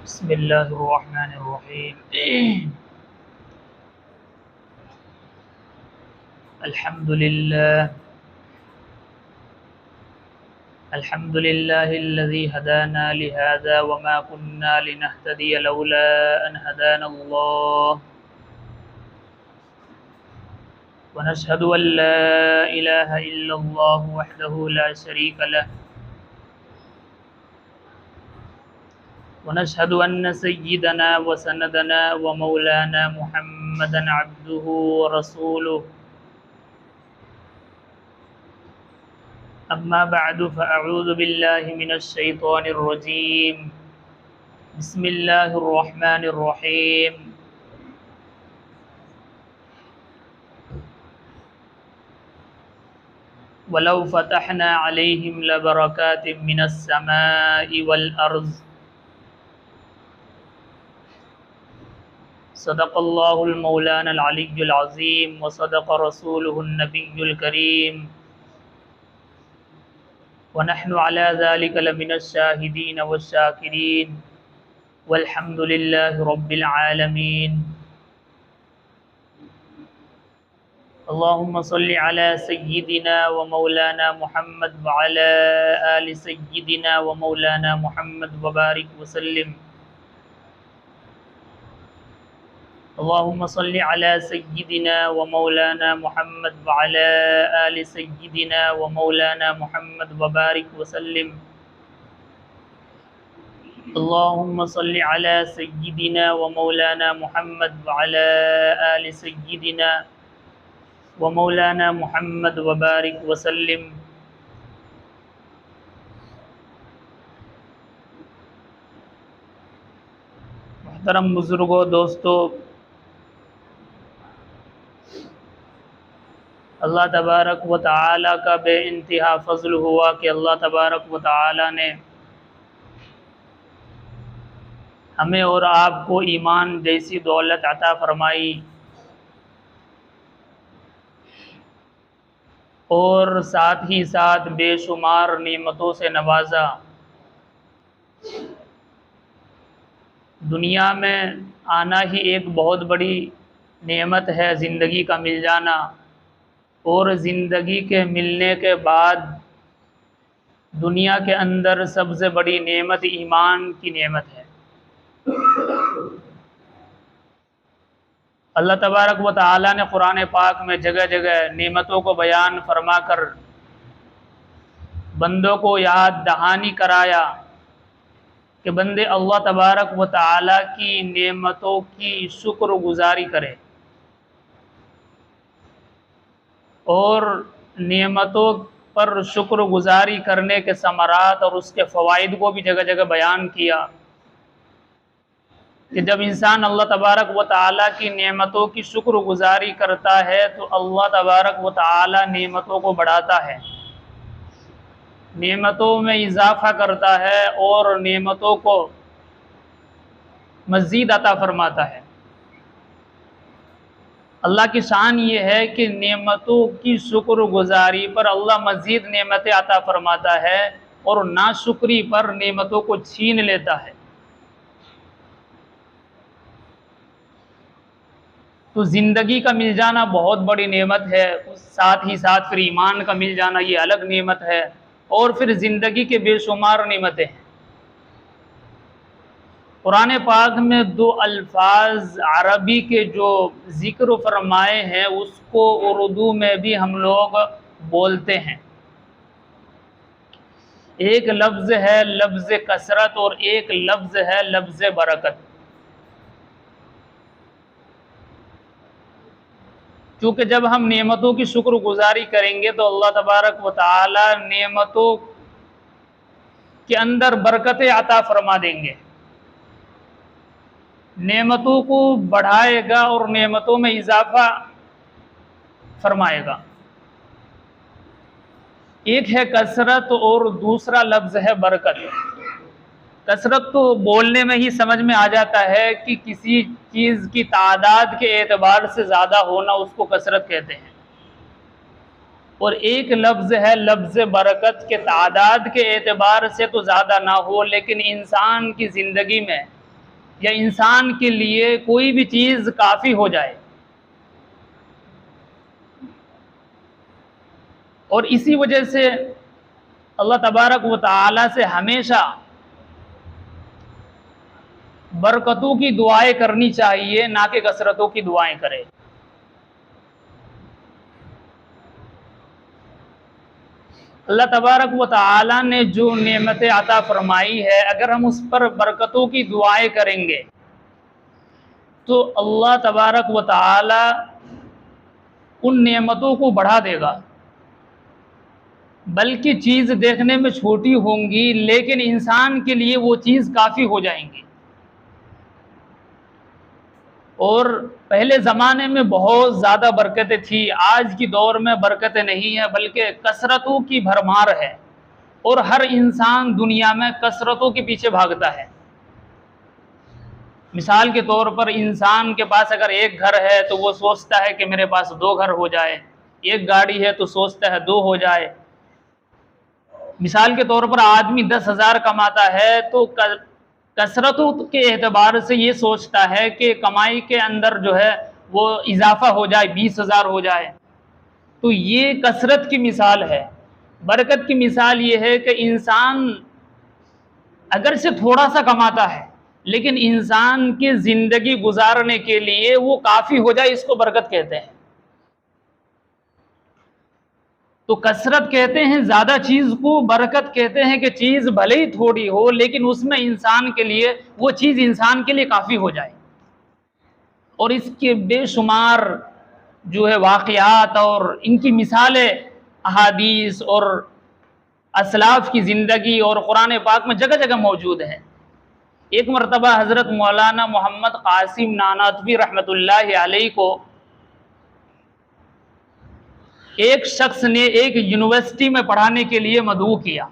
بسم اللہ الرحمن الرحیم الحمد للہ الذی ہدانا لہذا وما كنا لنہتدی لولا ان ہدانا اللہ ونشہد ان لا الہ الا اللہ وحدہ لا شریک لہ ونشهد أن سيدنا وسندنا ومولانا محمدا عبده ورسوله أما بعد فأعوذ بالله من الشيطان الرجيم بسم الله الرحمن الرحيم ولو فتحنا عليهم لبركات من السماء والأرض صدق اللہ المولانا العلی العظیم وصدق رسولہ النبی الکریم ونحن على ذلك لمن الشاہدین والشاکرین والحمد للہ رب العالمین اللہم صل علی سیدنا ومولانا محمد وعلى آل سیدنا ومولانا محمد وبارک وسلم اللهم صل على سيدنا ومولانا محمد وعلى آل سيدنا ومولانا محمد وبارك وسلم اللهم صل على سيدنا ومولانا محمد وعلى آل سيدنا ومولانا محمد وبارك وسلم محترم بزرگوں، دوستو، اللہ تبارک و تعالی کا بے انتہا فضل ہوا کہ اللہ تبارک و تعالی نے ہمیں اور آپ کو ایمان جیسی دولت عطا فرمائی اور ساتھ ہی ساتھ بے شمار نعمتوں سے نوازا۔ دنیا میں آنا ہی ایک بہت بڑی نعمت ہے، زندگی کا مل جانا، اور زندگی کے ملنے کے بعد دنیا کے اندر سب سے بڑی نعمت ایمان کی نعمت ہے۔ اللہ تبارک و تعالی نے قرآن پاک میں جگہ جگہ نعمتوں کو بیان فرما کر بندوں کو یاد دہانی کرایا کہ بندے اللہ تبارک و تعالی کی نعمتوں کی شکر گزاری کرے اور نعمتوں پر شکر گزاری کرنے کے ثمرات اور اس کے فوائد کو بھی جگہ جگہ بیان کیا کہ جب انسان اللہ تبارک و تعالی کی نعمتوں کی شکر گزاری کرتا ہے تو اللہ تبارک و تعالی نعمتوں کو بڑھاتا ہے، نعمتوں میں اضافہ کرتا ہے اور نعمتوں کو مزید عطا فرماتا ہے۔ اللہ کی شان یہ ہے کہ نعمتوں کی شکر گزاری پر اللہ مزید نعمتیں عطا فرماتا ہے اور ناشکری پر نعمتوں کو چھین لیتا ہے۔ تو زندگی کا مل جانا بہت بڑی نعمت ہے، ساتھ ہی ساتھ پھر ایمان کا مل جانا یہ الگ نعمت ہے، اور پھر زندگی کے بے شمار نعمتیں ہیں۔ قرآن پاک میں دو الفاظ عربی کے جو ذکر فرمائے ہیں اس کو اردو میں بھی ہم لوگ بولتے ہیں۔ ایک لفظ ہے لفظ کثرت اور ایک لفظ ہے لفظ برکت۔ چونکہ جب ہم نعمتوں کی شکر گزاری کریں گے تو اللہ تبارک و تعالی نعمتوں کے اندر برکتیں عطا فرما دیں گے، نعمتوں کو بڑھائے گا اور نعمتوں میں اضافہ فرمائے گا۔ ایک ہے کثرت اور دوسرا لفظ ہے برکت۔ کثرت تو بولنے میں ہی سمجھ میں آ جاتا ہے کہ کسی چیز کی تعداد کے اعتبار سے زیادہ ہونا اس کو کثرت کہتے ہیں، اور ایک لفظ ہے لفظ برکت کے تعداد کے اعتبار سے تو زیادہ نہ ہو لیکن انسان کی زندگی میں یا انسان کے لیے کوئی بھی چیز کافی ہو جائے، اور اسی وجہ سے اللہ تبارک و تعالی سے ہمیشہ برکتوں کی دعائیں کرنی چاہیے، نہ کہ کثرتوں کی دعائیں کرے۔ اللہ تبارک و تعالی نے جو نعمتیں عطا فرمائی ہے، اگر ہم اس پر برکتوں کی دعائیں کریں گے تو اللہ تبارک و تعالی ان نعمتوں کو بڑھا دے گا، بلکہ چیز دیکھنے میں چھوٹی ہوں گی لیکن انسان کے لیے وہ چیز کافی ہو جائیں گی۔ اور پہلے زمانے میں بہت زیادہ برکتیں تھی، آج کی دور میں برکتیں نہیں ہیں بلکہ کثرتوں کی بھرمار ہے، اور ہر انسان دنیا میں کثرتوں کے پیچھے بھاگتا ہے۔ مثال کے طور پر انسان کے پاس اگر ایک گھر ہے تو وہ سوچتا ہے کہ میرے پاس 2 گھر ہو جائے، ایک گاڑی ہے تو سوچتا ہے 2 ہو جائے۔ مثال کے طور پر آدمی 10,000 کماتا ہے تو کثرتوں کے اعتبار سے یہ سوچتا ہے کہ کمائی کے اندر جو ہے وہ اضافہ ہو جائے، 20,000 ہو جائے۔ تو یہ کثرت کی مثال ہے۔ برکت کی مثال یہ ہے کہ انسان اگر سے تھوڑا سا کماتا ہے لیکن انسان کی زندگی گزارنے کے لیے وہ کافی ہو جائے، اس کو برکت کہتے ہیں۔ تو کثرت کہتے ہیں زیادہ چیز کو، برکت کہتے ہیں کہ چیز بھلے ہی تھوڑی ہو لیکن اس میں انسان کے لیے وہ چیز انسان کے لیے کافی ہو جائے۔ اور اس کے بے شمار جو ہے واقعات اور ان کی مثالیں احادیث اور اسلاف کی زندگی اور قرآن پاک میں جگہ جگہ موجود ہیں۔ ایک مرتبہ حضرت مولانا محمد قاسم نانوتوی رحمۃ اللہ علیہ کو ایک شخص نے ایک یونیورسٹی میں پڑھانے کے لیے مدعو کیا۔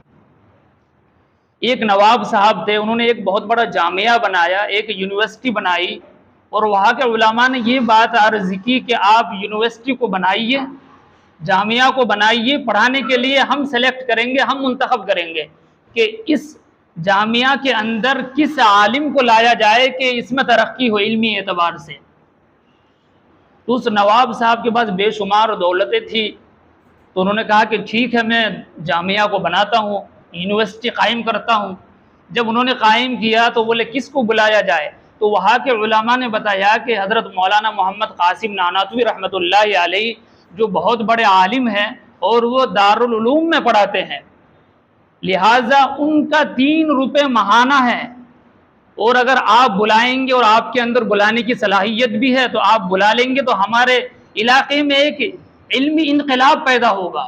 ایک نواب صاحب تھے، انہوں نے ایک بہت بڑا جامعہ بنایا، ایک یونیورسٹی بنائی، اور وہاں کے علماء نے یہ بات عرض کی کہ آپ یونیورسٹی کو بنائیے، جامعہ کو بنائیے، پڑھانے کے لیے ہم سلیکٹ کریں گے، ہم منتخب کریں گے کہ اس جامعہ کے اندر کس عالم کو لایا جائے کہ اس میں ترقی ہو علمی اعتبار سے۔ تو اس نواب صاحب کے پاس بے شمار دولتیں تھی، تو انہوں نے کہا کہ ٹھیک ہے میں جامعہ کو بناتا ہوں، یونیورسٹی قائم کرتا ہوں۔ جب انہوں نے قائم کیا تو بولے کس کو بلایا جائے، تو وہاں کے علماء نے بتایا کہ حضرت مولانا محمد قاسم نانوتوی رحمۃ اللہ علیہ جو بہت بڑے عالم ہیں اور وہ دارالعلوم میں پڑھاتے ہیں، لہٰذا ان کا 3 روپے ماہانہ ہے، اور اگر آپ بلائیں گے اور آپ کے اندر بلانے کی صلاحیت بھی ہے تو آپ بلا لیں گے تو ہمارے علاقے میں ایک علمی انقلاب پیدا ہوگا۔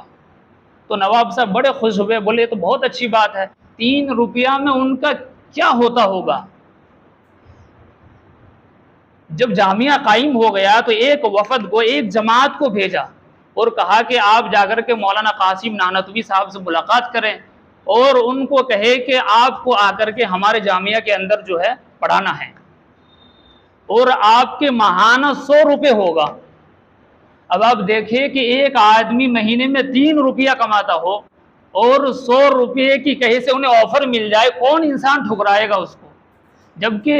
تو نواب صاحب بڑے خوش ہوئے، بولے تو بہت اچھی بات ہے، 3 روپیہ میں ان کا کیا ہوتا ہوگا۔ جب جامعہ قائم ہو گیا تو ایک وفد کو، ایک جماعت کو بھیجا اور کہا کہ آپ جا کر کے مولانا قاسم نانوتوی صاحب سے ملاقات کریں اور ان کو کہے کہ آپ کو آ کر کے ہمارے جامعہ کے اندر جو ہے پڑھانا ہے، اور آپ کے ماہانہ 100 روپے ہوگا۔ اب آپ دیکھیں کہ ایک آدمی مہینے میں 3 روپیہ کماتا ہو اور 100 روپے کی کہیں سے انہیں آفر مل جائے، کون انسان ٹھکرائے گا اس کو؟ جبکہ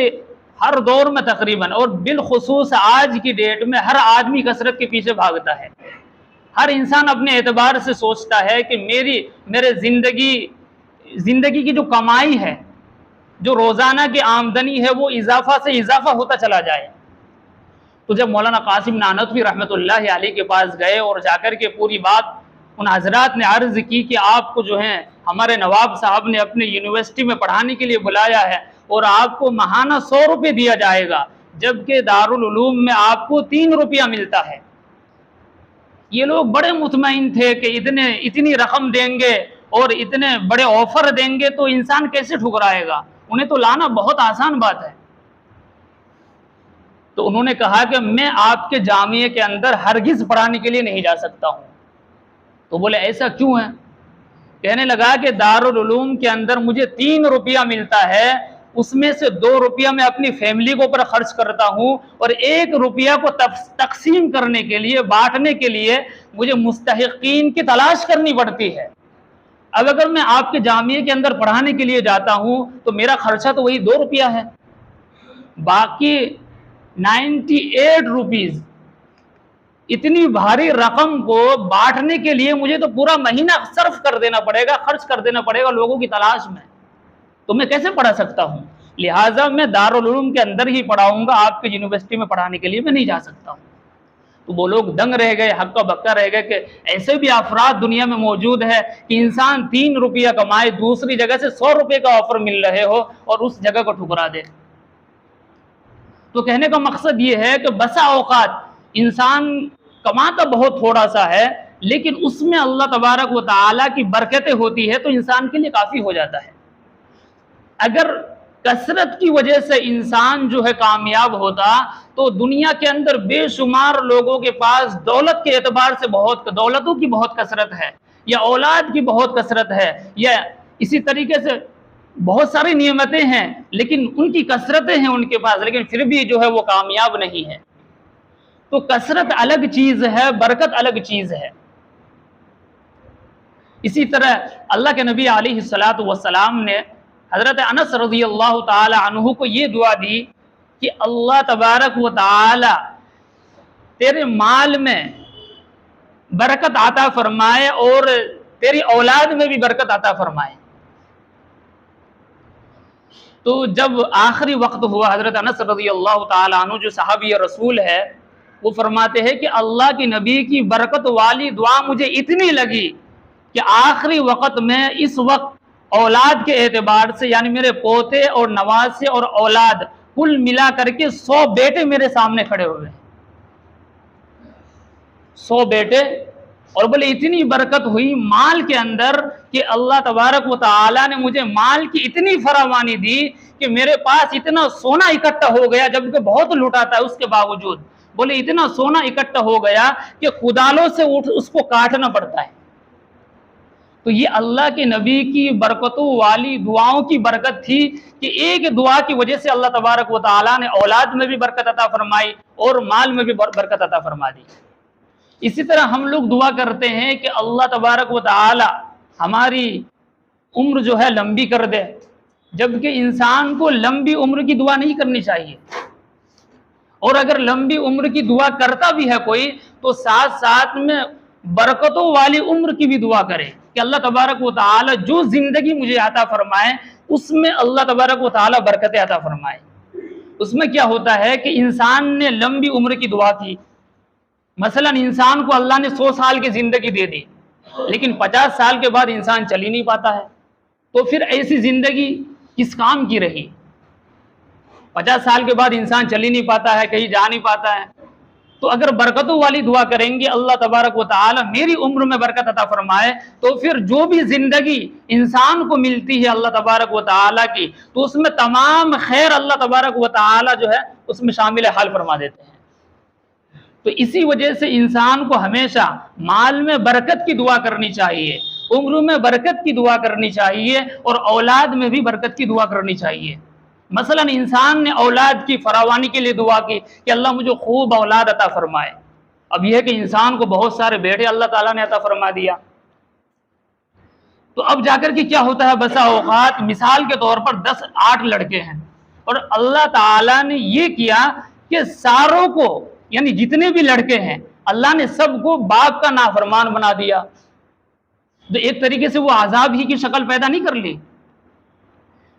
ہر دور میں تقریباً اور بالخصوص آج کی ڈیٹ میں ہر آدمی کثرت کے پیچھے بھاگتا ہے۔ ہر انسان اپنے اعتبار سے سوچتا ہے کہ میرے زندگی کی جو کمائی ہے، جو روزانہ کی آمدنی ہے، وہ اضافہ سے اضافہ ہوتا چلا جائے۔ تو جب مولانا قاسم نانوتوی رحمۃ اللہ علیہ کے پاس گئے اور جا کر کے پوری بات ان حضرات نے عرض کی کہ آپ کو جو ہے ہمارے نواب صاحب نے اپنے یونیورسٹی میں پڑھانے کے لیے بلایا ہے اور آپ کو ماہانہ 100 روپے دیا جائے گا، جبکہ دارالعلوم میں آپ کو 3 روپیہ ملتا ہے۔ یہ لوگ بڑے مطمئن تھے کہ اتنی رقم دیں گے اور اتنے بڑے آفر دیں گے تو انسان کیسے ٹھکرائے گا، انہیں تو لانا بہت آسان بات ہے۔ تو انہوں نے کہا کہ میں آپ کے جامعے کے اندر ہرگز پڑھانے کے لیے نہیں جا سکتا ہوں۔ تو بولے ایسا کیوں ہے؟ کہنے لگا کہ دارالعلوم کے اندر مجھے 3 روپیہ ملتا ہے، اس میں سے 2 روپیہ میں اپنی فیملی کو پر خرچ کرتا ہوں اور 1 روپیہ کو تقسیم کرنے کے لیے، بانٹنے کے لیے مجھے مستحقین کی تلاش کرنی پڑتی ہے۔ اب اگر میں آپ کے جامعے کے اندر پڑھانے کے لیے جاتا ہوں تو میرا خرچہ تو وہی 2 روپیہ ہے۔ باقی 98 روپیز اتنی بھاری رقم کو بانٹنے کے لیے مجھے تو پورا مہینہ صرف کر دینا پڑے گا، خرچ کر دینا پڑے گا لوگوں کی تلاش میں، تو میں کیسے پڑھا سکتا ہوں؟ لہٰذا میں دارالعلوم کے اندر ہی پڑھاؤں گا، آپ کے یونیورسٹی میں پڑھانے کے لیے میں نہیں جا سکتا ہوں۔ تو وہ لوگ دنگ رہ گئے، ہکا بکا رہ گئے کہ ایسے بھی افراد دنیا میں موجود ہے کہ انسان 3 روپیہ کمائے، دوسری جگہ سے 100 روپے کا آفر مل رہے ہو اور اس جگہ کو ٹھکرا دے۔ تو کہنے کا مقصد یہ ہے کہ بسا اوقات انسان کماتا بہت تھوڑا سا ہے، لیکن اس میں اللہ تبارک و تعالیٰ کی برکتیں ہوتی ہے تو انسان کے لیے کافی ہو جاتا ہے۔ اگر کثرت کی وجہ سے انسان جو ہے کامیاب ہوتا تو دنیا کے اندر بے شمار لوگوں کے پاس دولت کے اعتبار سے دولتوں کی بہت کثرت ہے، یا اولاد کی بہت کثرت ہے، یا اسی طریقے سے بہت ساری نعمتیں ہیں لیکن ان کی کثرتیں ہیں ان کے پاس، لیکن پھر بھی جو ہے وہ کامیاب نہیں ہے۔ تو کثرت الگ چیز ہے، برکت الگ چیز ہے۔ اسی طرح اللہ کے نبی علیہ الصلاۃ والسلام نے حضرت انس رضی اللہ تعالی عنہ کو یہ دعا دی کہ اللہ تبارک و تعالی تیرے مال میں برکت عطا فرمائے اور تیری اولاد میں بھی برکت عطا فرمائے۔ تو جب آخری وقت ہوا، حضرت انس رضی اللہ تعالی عنہ جو صحابی رسول ہے وہ فرماتے ہیں کہ اللہ کی نبی کی برکت والی دعا مجھے اتنی لگی کہ آخری وقت میں اس وقت اولاد کے اعتبار سے، یعنی میرے پوتے اور نواسے اور اولاد کل ملا کر کے 100 بیٹے میرے سامنے کھڑے ہوئے، 100 بیٹے، اور بولے اتنی برکت ہوئی مال کے اندر کہ اللہ تبارک و تعالیٰ نے مجھے مال کی اتنی فراوانی دی کہ میرے پاس اتنا سونا اکٹھا ہو گیا، جبکہ بہت لوٹاتا ہے اس کے باوجود، بولے اتنا سونا اکٹھا ہو گیا کہ کدالوں سے اس کو کاٹنا پڑتا ہے۔ تو یہ اللہ کے نبی کی برکتوں والی دعاؤں کی برکت تھی کہ ایک دعا کی وجہ سے اللہ تبارک و تعالیٰ نے اولاد میں بھی برکت عطا فرمائی اور مال میں بھی برکت عطا فرما دی۔ اسی طرح ہم لوگ دعا کرتے ہیں کہ اللہ تبارک و تعالی ہماری عمر جو ہے لمبی کر دے، جبکہ انسان کو لمبی عمر کی دعا نہیں کرنی چاہیے، اور اگر لمبی عمر کی دعا کرتا بھی ہے کوئی تو ساتھ ساتھ میں برکتوں والی عمر کی بھی دعا کرے کہ اللہ تبارک و تعالی جو زندگی مجھے عطا فرمائے اس میں اللہ تبارک و تعالی برکتیں عطا فرمائے۔ اس میں کیا ہوتا ہے کہ انسان نے لمبی عمر کی دعا کی، مثلا انسان کو اللہ نے 100 سال کی زندگی دے دی لیکن 50 سال کے بعد انسان چل ہی نہیں پاتا ہے، تو پھر ایسی زندگی کس کام کی رہی؟ 50 سال کے بعد انسان چل ہی نہیں پاتا ہے، کہیں جا نہیں پاتا ہے۔ تو اگر برکتوں والی دعا کریں گے اللہ تبارک و تعالی میری عمر میں برکت عطا فرمائے، تو پھر جو بھی زندگی انسان کو ملتی ہے اللہ تبارک و تعالی کی تو اس میں تمام خیر اللہ تبارک و تعالی جو ہے اس میں شامل حال فرما دیتے ہیں۔ تو اسی وجہ سے انسان کو ہمیشہ مال میں برکت کی دعا کرنی چاہیے، عمر میں برکت کی دعا کرنی چاہیے، اور اولاد میں بھی برکت کی دعا کرنی چاہیے۔ مثلا انسان نے اولاد کی فراوانی کے لیے دعا کی کہ اللہ مجھے خوب اولاد عطا فرمائے، اب یہ ہے کہ انسان کو بہت سارے بیٹے اللہ تعالیٰ نے عطا فرما دیا، تو اب جا کر کے کیا ہوتا ہے، بسا اوقات مثال کے طور پر 8 لڑکے ہیں اور اللہ تعالیٰ نے یہ کیا کہ ساروں کو، یعنی جتنے بھی لڑکے ہیں اللہ نے سب کو باپ کا نافرمان بنا دیا، تو ایک طریقے سے وہ عذاب ہی کی شکل پیدا نہیں کر لی۔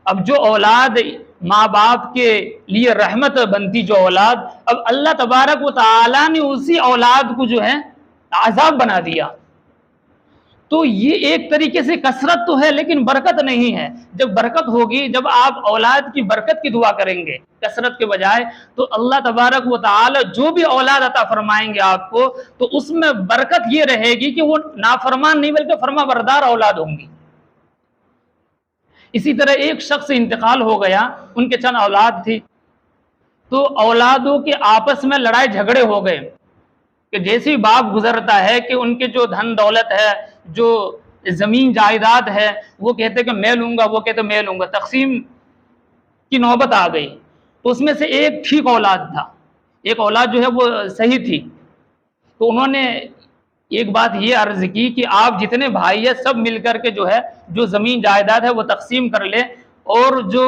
اب جو اولاد ماں باپ کے لیے رحمت بنتی، جو اولاد، اب اللہ تبارک و تعالیٰ نے اسی اولاد کو جو ہے عذاب بنا دیا۔ تو یہ ایک طریقے سے کثرت تو ہے لیکن برکت نہیں ہے۔ جب برکت ہوگی، جب آپ اولاد کی برکت کی دعا کریں گے کثرت کے بجائے، تو اللہ تبارک و تعالی جو بھی اولاد عطا فرمائیں گے آپ کو، تو اس میں برکت یہ رہے گی کہ وہ نافرمان نہیں بلکہ فرما بردار اولاد ہوں گی۔ اسی طرح ایک شخص انتقال ہو گیا، ان کے چند اولاد تھی، تو اولادوں کے آپس میں لڑائی جھگڑے ہو گئے کہ جیسے باپ گزرتا ہے کہ ان کے جو دھن دولت ہے، جو زمین جائیداد ہے، وہ کہتے کہ میں لوں گا، وہ کہتے میں لوں گا، تقسیم کی نوبت آ گئی۔ تو اس میں سے ایک ٹھیک اولاد تھا، ایک اولاد جو ہے وہ صحیح تھی، تو انہوں نے ایک بات یہ عرض کی کہ آپ جتنے بھائی ہیں سب مل کر کے جو ہے جو زمین جائیداد ہے وہ تقسیم کر لیں، اور جو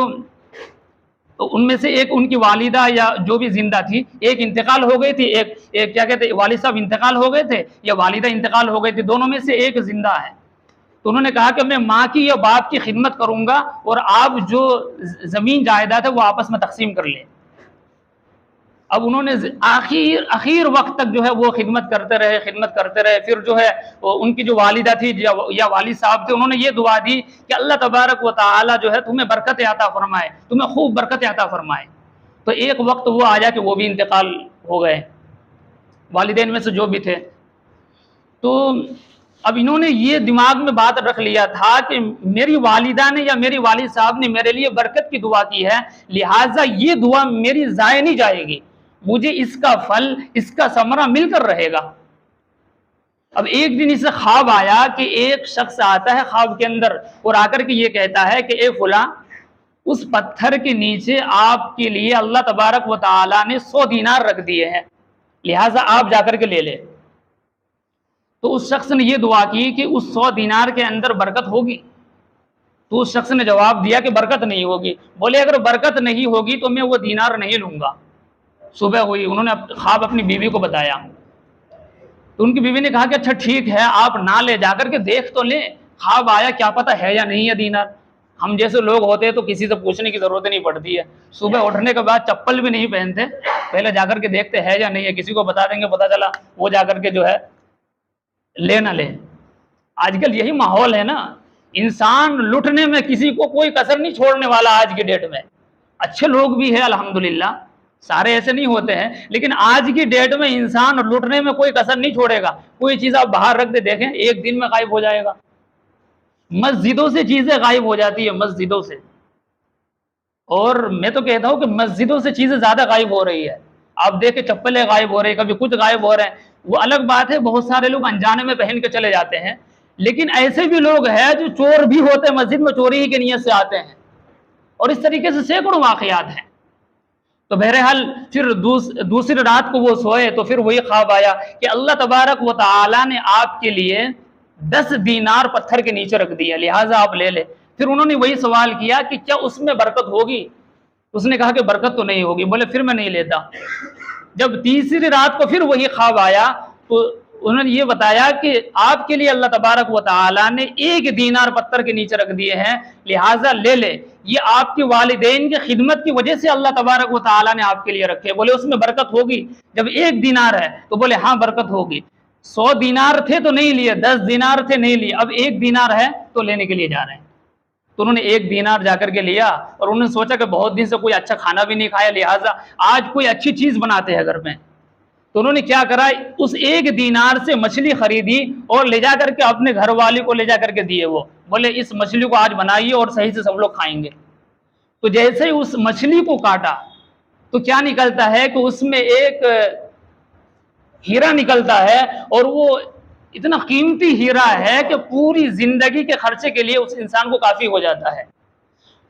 تو ان میں سے ایک ان کی والدہ یا جو بھی زندہ تھی، ایک انتقال ہو گئی تھی، ایک کیا کہتے ہیں والد صاحب انتقال ہو گئے تھے یا والدہ انتقال ہو گئی تھی، دونوں میں سے ایک زندہ ہے۔ تو انہوں نے کہا کہ میں ماں کی یا باپ کی خدمت کروں گا اور آپ جو زمین جائیداد ہے وہ آپس میں تقسیم کر لیں۔ اب انہوں نے آخر وقت تک جو ہے وہ خدمت کرتے رہے، پھر جو ہے ان کی جو والدہ تھی یا والد صاحب تھے، انہوں نے یہ دعا دی کہ اللہ تبارک و تعالی جو ہے تمہیں برکت عطا فرمائے، تمہیں خوب برکت عطا فرمائے۔ تو ایک وقت وہ آیا کہ وہ بھی انتقال ہو گئے، والدین میں سے جو بھی تھے۔ تو اب انہوں نے یہ دماغ میں بات رکھ لیا تھا کہ میری والدہ نے یا میری والد صاحب نے میرے لیے برکت کی دعا کی ہے، لہٰذا یہ دعا میری ضائع نہیں جائے گی، مجھے اس کا پھل، اس کا ثمرہ مل کر رہے گا۔ اب ایک دن اسے خواب آیا کہ ایک شخص آتا ہے خواب کے اندر اور آ کر کے یہ کہتا ہے کہ اے فلاں، اس پتھر کے نیچے آپ کے لیے اللہ تبارک و تعالیٰ نے 100 دینار رکھ دیے ہیں، لہٰذا آپ جا کر کے لے لیں۔ تو اس شخص نے یہ دعا کی کہ اس 100 دینار کے اندر برکت ہوگی؟ تو اس شخص نے جواب دیا کہ برکت نہیں ہوگی۔ بولے اگر برکت نہیں ہوگی تو میں وہ دینار نہیں لوں گا۔ صبح ہوئی، انہوں نے خواب اپنی بیوی کو بتایا، تو ان کی بیوی نے کہا کہ اچھا ٹھیک ہے، آپ نہ لے، جا کر کے دیکھ تو لیں، خواب آیا، کیا پتہ ہے یا نہیں ہے دینار۔ ہم جیسے لوگ ہوتے ہیں تو کسی سے پوچھنے کی ضرورت نہیں پڑتی ہے، صبح اٹھنے کے بعد چپل بھی نہیں پہنتے، پہلے جا کر کے دیکھتے ہے یا نہیں ہے، کسی کو بتا دیں گے، پتہ چلا وہ جا کر کے جو ہے لے نہ لے۔ آج کل یہی ماحول ہے نا، انسان لٹنے میں کسی کو کوئی کسر نہیں چھوڑنے والا آج کی ڈیٹ میں۔ اچھے لوگ بھی ہیں الحمدللہ، سارے ایسے نہیں ہوتے ہیں، لیکن آج کی ڈیٹ میں انسان لٹنے میں کوئی کسر نہیں چھوڑے گا۔ کوئی چیز آپ باہر رکھ دے، دیکھیں ایک دن میں غائب ہو جائے گا۔ مسجدوں سے چیزیں غائب ہو جاتی ہے، مسجدوں سے، اور میں تو کہتا ہوں کہ مسجدوں سے چیزیں زیادہ غائب ہو رہی ہے۔ آپ دیکھیں چپلیں غائب ہو رہی ہیں، کبھی کچھ غائب ہو رہے ہیں، وہ الگ بات ہے، بہت سارے لوگ انجانے میں پہن کے چلے جاتے ہیں، لیکن ایسے بھی لوگ ہیں جو چور بھی ہوتے ہیں، مسجد میں چوری ہی کی نیت سے آتے ہیں، اور اس طریقے سے سینکڑوں واقعات ہیں۔ تو بہرحال پھر دوسری رات کو وہ سوئے تو پھر وہی خواب آیا کہ اللہ تبارک و تعالیٰ نے آپ کے لیے 10 دینار پتھر کے نیچے رکھ دیا، لہٰذا آپ لے لے۔ پھر انہوں نے وہی سوال کیا کہ کیا اس میں برکت ہوگی؟ اس نے کہا کہ برکت تو نہیں ہوگی۔ بولے پھر میں نہیں لیتا۔ جب تیسری رات کو پھر وہی خواب آیا تو انہوں نے یہ بتایا کہ آپ کے لیے اللہ تبارک و تعالیٰ نے 1 دینار پتھر کے نیچے رکھ دیے ہیں، لہٰذا لے لے، یہ آپ کے والدین کی خدمت کی وجہ سے اللہ تبارک و تعالیٰ نے آپ کے لیے رکھے۔ بولے اس میں برکت ہوگی؟ جب 1 دینار ہے تو بولے ہاں برکت ہوگی۔ 100 دینار تھے تو نہیں لیے، 10 دینار تھے نہیں لیے، اب 1 دینار ہے تو لینے کے لیے جا رہے ہیں۔ تو انہوں نے 1 دینار جا کر کے لیا، اور انہوں نے سوچا کہ بہت دن سے کوئی اچھا کھانا بھی نہیں کھایا، لہٰذا آج کوئی اچھی چیز بناتے ہیں گھر میں۔ تو انہوں نے کیا کرا، اس 1 دینار سے مچھلی خریدی اور لے جا کر کے اپنے گھر والے کو لے جا کر کے دیے۔ وہ بولے اس مچھلی کو آج بنائیے اور صحیح سے سب لوگ کھائیں گے۔ تو جیسے ہی اس مچھلی کو کاٹا تو کیا نکلتا ہے کہ اس میں ایک ہیرا نکلتا ہے، اور وہ اتنا قیمتی ہیرا ہے کہ پوری زندگی کے خرچے کے لیے اس انسان کو کافی ہو جاتا ہے۔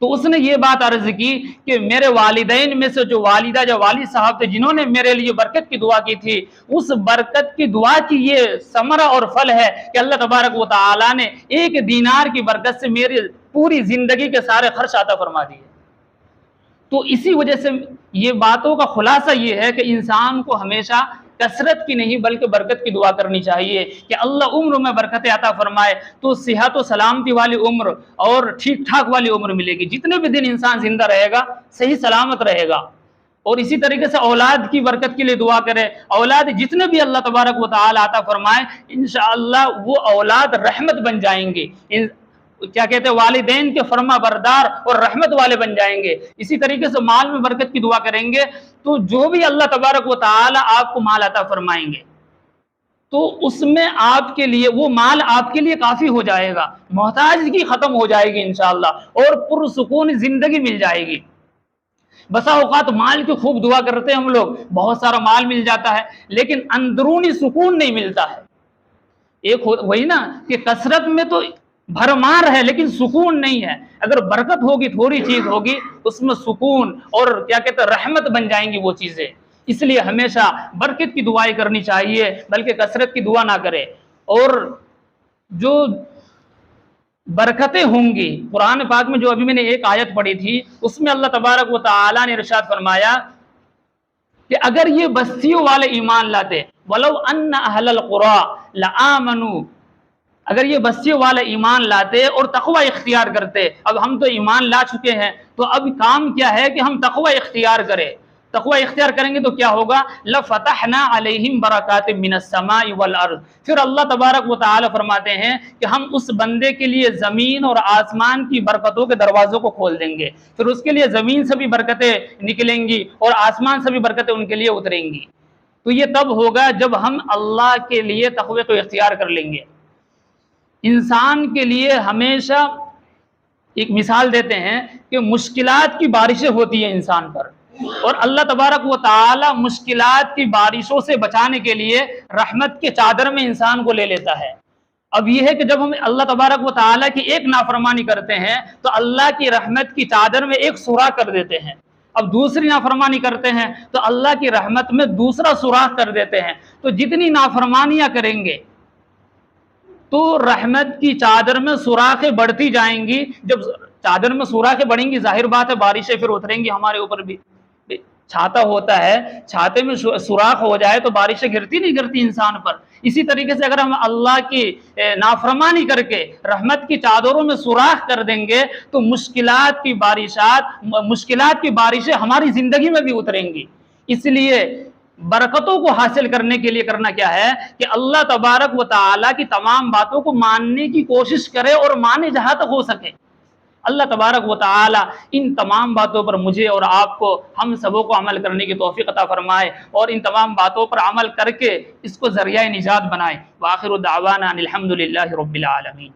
تو اس نے یہ بات عرض کی کہ میرے والدین میں سے جو والدہ یا والد صاحب تھے جنہوں نے میرے لیے برکت کی دعا کی تھی، اس برکت کی دعا کی یہ ثمرہ اور پھل ہے کہ اللہ تبارک و تعالیٰ نے 1 دینار کی برکت سے میری پوری زندگی کے سارے خرچ عطا فرما دیے۔ تو اسی وجہ سے یہ باتوں کا خلاصہ یہ ہے کہ انسان کو ہمیشہ کثرت کی نہیں بلکہ برکت کی دعا کرنی چاہیے کہ اللہ عمر میں برکت عطا فرمائے، تو صحت و سلامتی والی عمر اور ٹھیک ٹھاک والی عمر ملے گی۔ جتنے بھی دن انسان زندہ رہے گا صحیح سلامت رہے گا۔ اور اسی طریقے سے اولاد کی برکت کے لیے دعا کرے، اولاد جتنے بھی اللہ تبارک و تعالی عطا فرمائے انشاءاللہ وہ اولاد رحمت بن جائیں گے، کیا کہتے ہیں والدین کے فرما بردار اور رحمت والے بن جائیں گے۔ اسی طریقے سے مال میں برکت کی دعا کریں گے تو جو بھی اللہ تبارک و تعالی آپ کو مال عطا فرمائیں گے تو اس میں آپ کے لیے وہ مال آپ کے لیے کافی ہو جائے گا، محتاجگی ختم ہو جائے گی انشاءاللہ، اور پرسکون زندگی مل جائے گی۔ بسا اوقات مال کی خوب دعا کرتے ہیں ہم لوگ، بہت سارا مال مل جاتا ہے لیکن اندرونی سکون نہیں ملتا ہے۔ ایک وہی نا کہ کثرت میں تو بھرمار ہے لیکن سکون نہیں ہے۔ اگر برکت ہوگی، تھوڑی چیز ہوگی، اس میں سکون اور کیا کہتے ہیں رحمت بن جائیں گی وہ چیزیں۔ اس لیے ہمیشہ برکت کی دعائیں کرنی چاہیے بلکہ کثرت کی دعا نہ کرے۔ اور جو برکتیں ہوں گی۔ قرآن پاک میں جو ابھی میں نے ایک آیت پڑھی تھی اس میں اللہ تبارک و تعالی نے ارشاد فرمایا کہ اگر یہ بستیوں والے ایمان لاتے، ولو ان اہل القری لآمنوا، اگر یہ بستیوں والے ایمان لاتے اور تقوی اختیار کرتے، اب ہم تو ایمان لا چکے ہیں تو اب کام کیا ہے کہ ہم تقوی اختیار کریں۔ تقوی اختیار کریں گے تو کیا ہوگا؟ لفتحنا علیہم برکات من السماء والارض، پھر اللہ تبارک و تعالی فرماتے ہیں کہ ہم اس بندے کے لیے زمین اور آسمان کی برکتوں کے دروازوں کو کھول دیں گے، پھر اس کے لیے زمین سے بھی برکتیں نکلیں گی اور آسمان سے بھی برکتیں ان کے لیے اتریں گی۔ تو یہ تب ہوگا جب ہم اللہ کے لیے تقوی کو اختیار کر لیں گے۔ انسان کے لیے ہمیشہ ایک مثال دیتے ہیں کہ مشکلات کی بارشیں ہوتی ہیں انسان پر، اور اللہ تبارک و تعالی مشکلات کی بارشوں سے بچانے کے لیے رحمت کے چادر میں انسان کو لے لیتا ہے۔ اب یہ ہے کہ جب ہم اللہ تبارک و تعالی کی ایک نافرمانی کرتے ہیں تو اللہ کی رحمت کی چادر میں ایک سوراخ کر دیتے ہیں، اب دوسری نافرمانی کرتے ہیں تو اللہ کی رحمت میں دوسرا سوراخ کر دیتے ہیں۔ تو جتنی نافرمانیاں کریں گے تو رحمت کی چادر میں سوراخیں بڑھتی جائیں گی، جب چادر میں سوراخیں بڑھیں گی ظاہر بات ہے بارشیں پھر اتریں گی ہمارے اوپر بھی۔ چھاتا ہوتا ہے، چھاتے میں سوراخ ہو جائے تو بارشیں گرتی نہیں گرتی انسان پر۔ اسی طریقے سے اگر ہم اللہ کی نافرمانی کر کے رحمت کی چادروں میں سوراخ کر دیں گے تو مشکلات کی بارشیں ہماری زندگی میں بھی اتریں گی۔ اس لیے برکتوں کو حاصل کرنے کے لیے کرنا کیا ہے کہ اللہ تبارک و تعالی کی تمام باتوں کو ماننے کی کوشش کرے اور مانے جہاں تک ہو سکے۔ اللہ تبارک و تعالی ان تمام باتوں پر مجھے اور آپ کو، ہم سبوں کو عمل کرنے کی توفیق عطا فرمائے اور ان تمام باتوں پر عمل کر کے اس کو ذریعہ نجات بنائے۔ وآخر دعوانا الحمد للہ رب العالمین۔